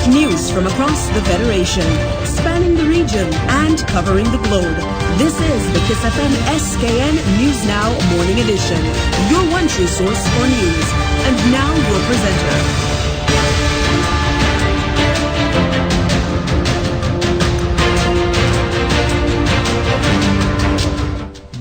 with news from across the Federation, spanning the region and covering the globe. This is the Kyssfm SKN News Now Morning Edition, your one true source for news. And now your presenter.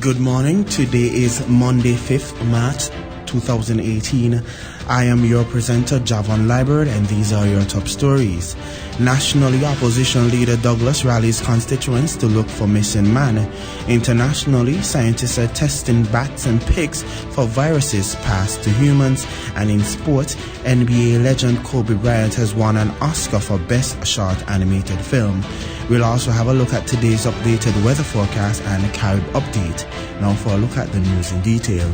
Good morning. Today is Monday, 5th March 2018. I am your presenter, Javon Liebert, and these are your top stories. Nationally, opposition leader Douglas rallies constituents to look for missing man. Internationally, scientists are testing bats and pigs for viruses passed to humans. And in sport, NBA legend Kobe Bryant has won an Oscar for Best Short Animated Film. We'll also have a look at today's updated weather forecast and Carib update. Now for a look at the news in detail.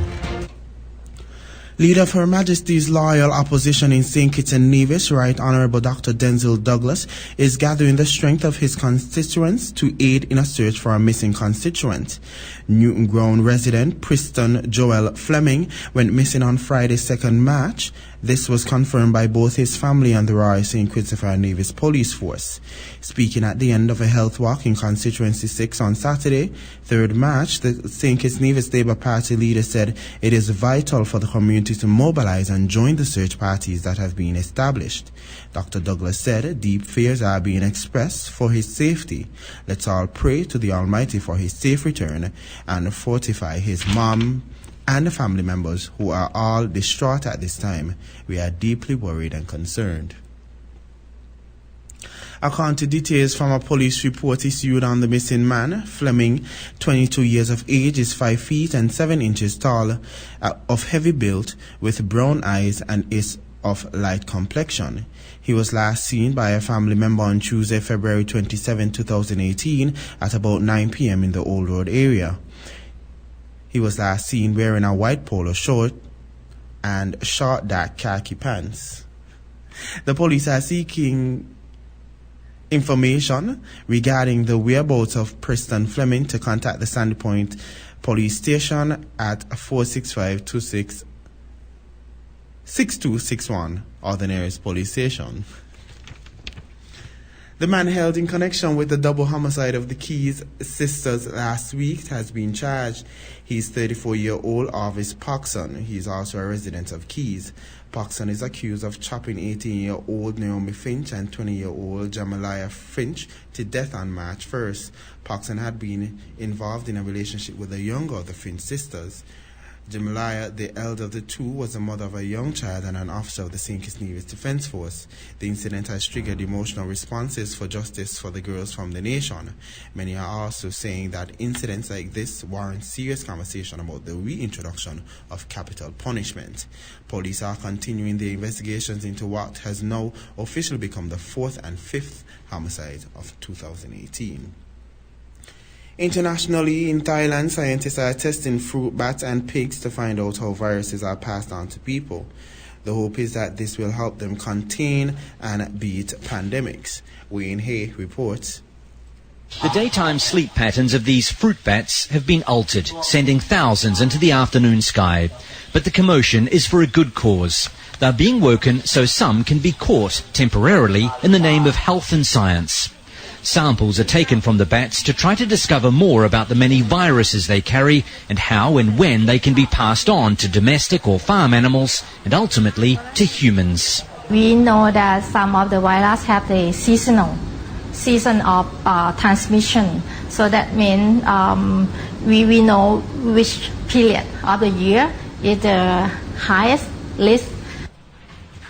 Leader of Her Majesty's Loyal Opposition in St. Kitts and Nevis, Right Honourable Dr. Denzil Douglas, is gathering the strength of his constituents to aid in a search for a missing constituent. Newton Ground resident Preston Joel Fleming went missing on Friday, 2nd March. This was confirmed by both his family and the Royal St. Christopher Nevis Police Force. Speaking at the end of a health walk in Constituency 6 on Saturday, 3rd March, the St. Kitts Nevis Labour Party leader said it is vital for the community to mobilize and join the search parties that have been established. Dr. Douglas said deep fears are being expressed for his safety. Let's all pray to the Almighty for his safe return and fortify his mom and the family members who are all distraught at this time. We are deeply worried and concerned. According to details from a police report issued on the missing man, Fleming, 22 years of age, is 5 feet and 7 inches tall, of heavy build, with brown eyes, and is of light complexion. He was last seen by a family member on Tuesday, February 27, 2018, at about 9 p.m. in the Old Road area. He was last seen wearing a white polo shirt and short dark khaki pants. The police are seeking information regarding the whereabouts of Preston Fleming to contact the Sandy Point Police Station at 465-26-6261 or the nearest police station. The man held in connection with the double homicide of the Keys sisters last week has been charged. He's 34-year-old Arvis Parkson. He's also a resident of Keys. Parkson is accused of chopping 18-year-old Naomi Finch and 20-year-old Jamilia Finch to death on March 1st. Parkson had been involved in a relationship with the younger of the Finch sisters. Jamilia, the elder of the two, was the mother of a young child and an officer of the St. Kitts Nevis Defence Force. The incident has triggered emotional responses for justice for the girls from the nation. Many are also saying that incidents like this warrant serious conversation about the reintroduction of capital punishment. Police are continuing their investigations into what has now officially become the 4th and 5th homicide of 2018. Internationally, in Thailand, scientists are testing fruit bats and pigs to find out how viruses are passed on to people. The hope is that this will help them contain and beat pandemics. Wayne Hay reports. The daytime sleep patterns of these fruit bats have been altered, sending thousands into the afternoon sky. But the commotion is for a good cause. They're being woken so some can be caught temporarily in the name of health and science. Samples are taken from the bats to try to discover more about the many viruses they carry and how and when they can be passed on to domestic or farm animals and ultimately to humans. We know that some of the viruses have the season of transmission. So that means we know which period of the year is the highest risk.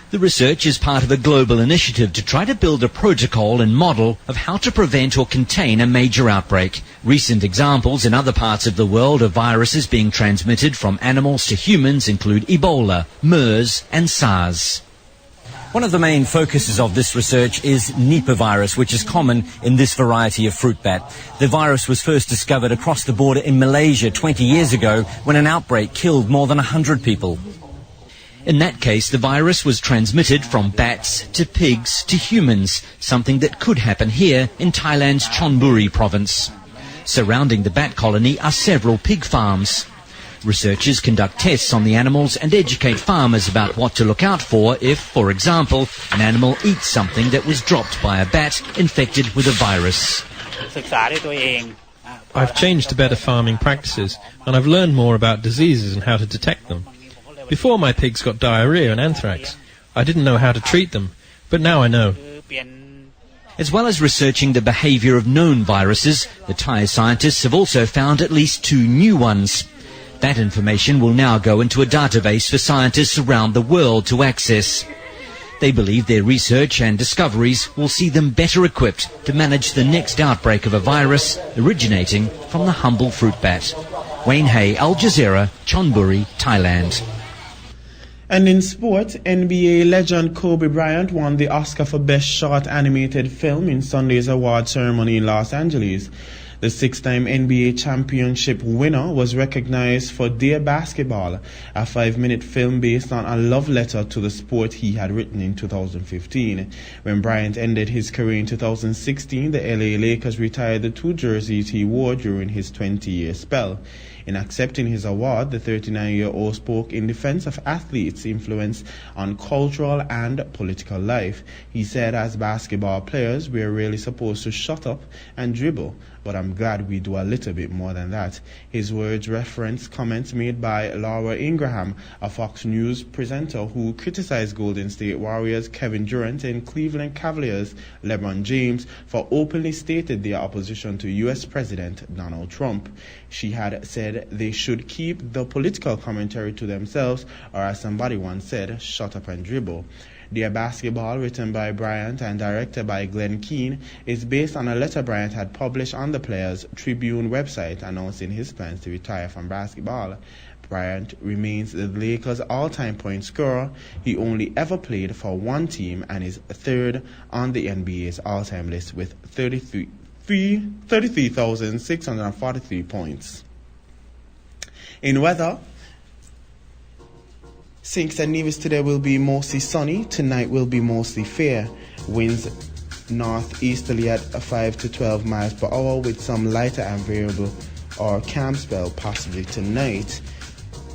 The research is part of a global initiative to try to build a protocol and model of how to prevent or contain a major outbreak. Recent examples in other parts of the world of viruses being transmitted from animals to humans include Ebola, MERS and SARS. One of the main focuses of this research is Nipah virus, which is common in this variety of fruit bat. The virus was first discovered across the border in Malaysia 20 years ago when an outbreak killed more than 100 people. In that case, the virus was transmitted from bats to pigs to humans, something that could happen here in Thailand's Chonburi province. Surrounding the bat colony are several pig farms. Researchers conduct tests on the animals and educate farmers about what to look out for if, for example, an animal eats something that was dropped by a bat infected with a virus. I've changed to better farming practices, and I've learned more about diseases and how to detect them. Before, my pigs got diarrhea and anthrax. I didn't know how to treat them, but now I know. As well as researching the behaviour of known viruses, the Thai scientists have also found at least 2 new ones. That information will now go into a database for scientists around the world to access. They believe their research and discoveries will see them better equipped to manage the next outbreak of a virus originating from the humble fruit bat. Wayne Hay, Al Jazeera, Chonburi, Thailand. And in sport, NBA legend Kobe Bryant won the Oscar for Best Short Animated Film in Sunday's award ceremony in Los Angeles. The 6-time NBA championship winner was recognized for Dear Basketball, a 5-minute film based on a love letter to the sport he had written in 2015. When Bryant ended his career in 2016, the LA Lakers retired the 2 jerseys he wore during his 20-year spell. In accepting his award, the 39-year-old spoke in defense of athletes' influence on cultural and political life. He said, as basketball players, we're really supposed to shut up and dribble, but I'm glad we do a little bit more than that. His words reference comments made by Laura Ingraham, a Fox News presenter who criticized Golden State Warriors Kevin Durant and Cleveland Cavaliers LeBron James for openly stating their opposition to U.S. President Donald Trump. She had said they should keep the political commentary to themselves, or as somebody once said, shut up and dribble. Dear Basketball, written by Bryant and directed by Glenn Keane, is based on a letter Bryant had published on the Players Tribune website announcing his plans to retire from basketball. Bryant remains the Lakers' all-time point scorer. He only ever played for one team and is 3rd on the NBA's all-time list with 33,643 points. In weather, St. Kitts and Nevis today will be mostly sunny. Tonight will be mostly fair. Winds northeasterly at 5 to 12 miles per hour with some lighter and variable or calm spell possibly tonight.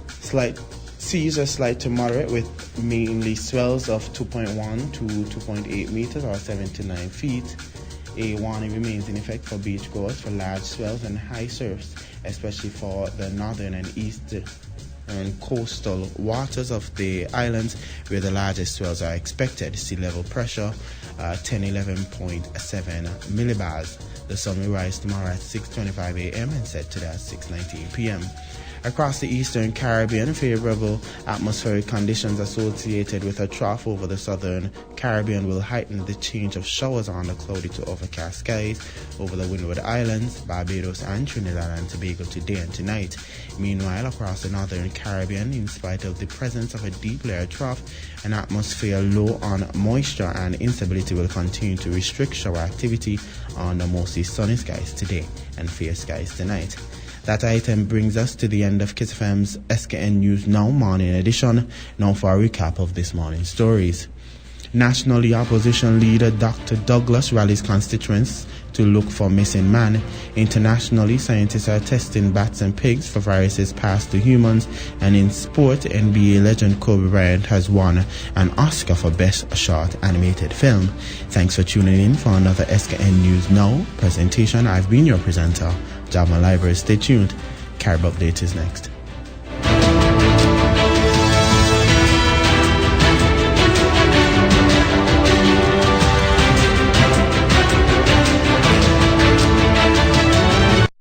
Slight seas are slight to moderate with mainly swells of 2.1 to 2.8 meters or 7 to 9 feet. A warning remains in effect for beachgoers for large swells and high surfs, especially for the northern and eastern and coastal waters of the islands where the largest swells are expected. Sea level pressure 11.7 millibars. The sun will rise tomorrow at 6:25 a.m. and set today at 6:19 p.m. Across the eastern Caribbean, favorable atmospheric conditions associated with a trough over the southern Caribbean will heighten the change of showers on the cloudy to overcast skies over the Windward Islands, Barbados and Trinidad and Tobago today and tonight. Meanwhile, across the northern Caribbean, in spite of the presence of a deep layer trough, an atmosphere low on moisture and instability will continue to restrict shower activity on the mostly sunny skies today and fair skies tonight. That item brings us to the end of Kyssfm's SKN News Now morning edition. Now for a recap of this morning's stories. Nationally, opposition leader Dr. Douglas rallies constituents to look for missing man. Internationally, scientists are testing bats and pigs for viruses passed to humans. And in sport, NBA legend Kobe Bryant has won an Oscar for Best Short Animated Film. Thanks for tuning in for another SKN News Now presentation. I've been your presenter, Java Library. Stay tuned. Carib Update is next.